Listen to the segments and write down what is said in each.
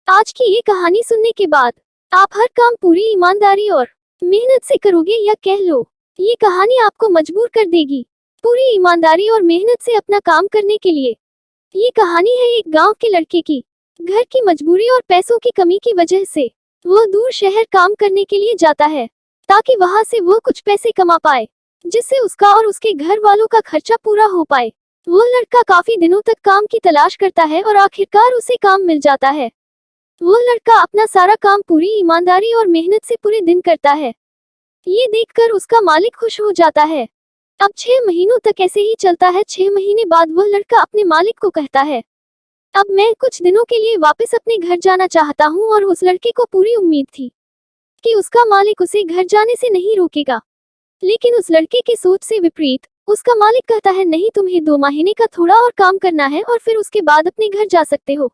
आज की ये कहानी सुनने के बाद आप हर काम पूरी ईमानदारी और मेहनत से करोगे, या कह लो ये कहानी आपको मजबूर कर देगी पूरी ईमानदारी और मेहनत से अपना काम करने के लिए। ये कहानी है एक गांव के लड़के की। घर की मजबूरी और पैसों की कमी की वजह से वह दूर शहर काम करने के लिए जाता है, ताकि वहां से वह कुछ पैसे कमा पाए, जिससे उसका और उसके घर वालों का खर्चा पूरा हो पाए। वह लड़का काफी दिनों तक काम की तलाश करता है और आखिरकार उसे काम मिल जाता है। वह लड़का अपना सारा काम पूरी ईमानदारी और मेहनत से पूरे दिन करता है। ये देखकर उसका मालिक खुश हो जाता है। अब 6 महीनों तक ऐसे ही चलता है। 6 महीने बाद वह लड़का अपने मालिक को कहता है, अब मैं कुछ दिनों के लिए वापस अपने घर जाना चाहता हूँ। और उस लड़के को पूरी उम्मीद थी कि उसका मालिक उसे घर जाने से नहीं रोकेगा, लेकिन उस लड़के की सोच से विपरीत उसका मालिक कहता है, नहीं, तुम्हें 2 महीने का थोड़ा और काम करना है और फिर उसके बाद अपने घर जा सकते हो।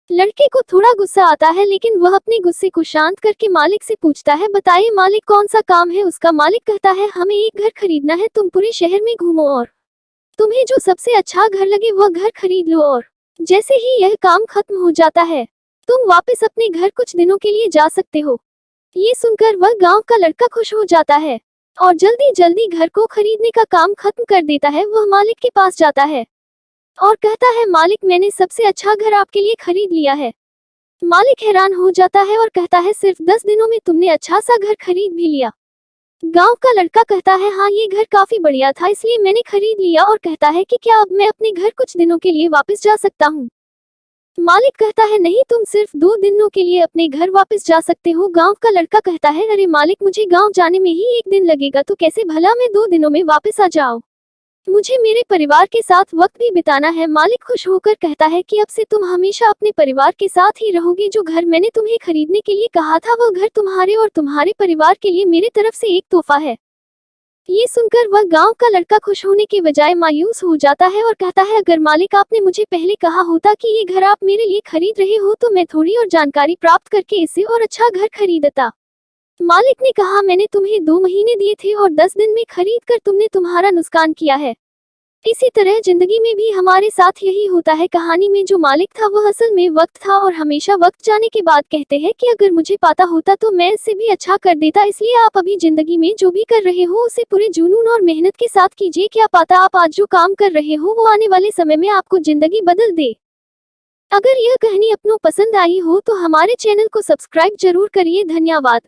लड़के को थोड़ा गुस्सा आता है, लेकिन वह अपने गुस्से को शांत करके मालिक से पूछता है, बताइए मालिक, कौन सा काम है। उसका मालिक कहता है, हमें एक घर खरीदना है। तुम पूरे शहर में घूमो और तुम्हें जो सबसे अच्छा घर लगे वह घर खरीद लो, और जैसे ही यह काम खत्म हो जाता है तुम वापस अपने घर कुछ दिनों के लिए जा सकते हो। ये सुनकर वह गांव का लड़का खुश हो जाता है और जल्दी जल्दी घर को खरीदने का काम खत्म कर देता है। वह मालिक के पास जाता है और कहता है, मालिक, मैंने सबसे अच्छा घर आपके लिए खरीद लिया है। मालिक हैरान हो जाता है और कहता है, सिर्फ 10 दिनों में तुमने अच्छा सा घर खरीद भी लिया। गांव का लड़का कहता है, हाँ, ये घर काफी बढ़िया था, इसलिए मैंने खरीद लिया। और कहता है कि क्या अब मैं अपने घर कुछ दिनों के लिए वापस जा सकता हूँ। मालिक कहता है, नहीं, तुम सिर्फ 2 दिनों के लिए अपने घर वापस जा सकते हो। गांव का लड़का कहता है, अरे मालिक, मुझे गांव जाने में ही 1 दिन लगेगा, तो कैसे भला मैं 2 दिनों में वापस आ जाऊं। मुझे मेरे परिवार के साथ वक्त भी बिताना है। मालिक खुश होकर कहता है कि अब से तुम हमेशा अपने परिवार के साथ ही रहोगे। जो घर मैंने तुम्हें खरीदने के लिए कहा था वह घर तुम्हारे और तुम्हारे परिवार के लिए मेरे तरफ से एक तोहफा है। ये सुनकर वह गांव का लड़का खुश होने के बजाय मायूस हो जाता है और कहता है, अगर मालिक आपने मुझे पहले कहा होता कि ये घर आप मेरे लिए खरीद रहे हो, तो मैं थोड़ी और जानकारी प्राप्त करके इससे और अच्छा घर खरीदता। मालिक ने कहा, मैंने तुम्हें 2 महीने दिए थे और 10 दिन में खरीद कर तुमने तुम्हारा नुकसान किया है। इसी तरह जिंदगी में भी हमारे साथ यही होता है। कहानी में जो मालिक था वह असल में वक्त था, और हमेशा वक्त जाने के बाद कहते हैं कि अगर मुझे पता होता तो मैं इससे भी अच्छा कर देता। इसलिए आप अभी जिंदगी में जो भी कर रहे हो उसे पूरे जुनून और मेहनत के साथ कीजिए। क्या पता आप आज जो काम कर रहे हो वो आने वाले समय में आपको जिंदगी बदल दे। अगर यह कहानी आपको पसंद आई हो तो हमारे चैनल को सब्सक्राइब जरूर करिए। धन्यवाद।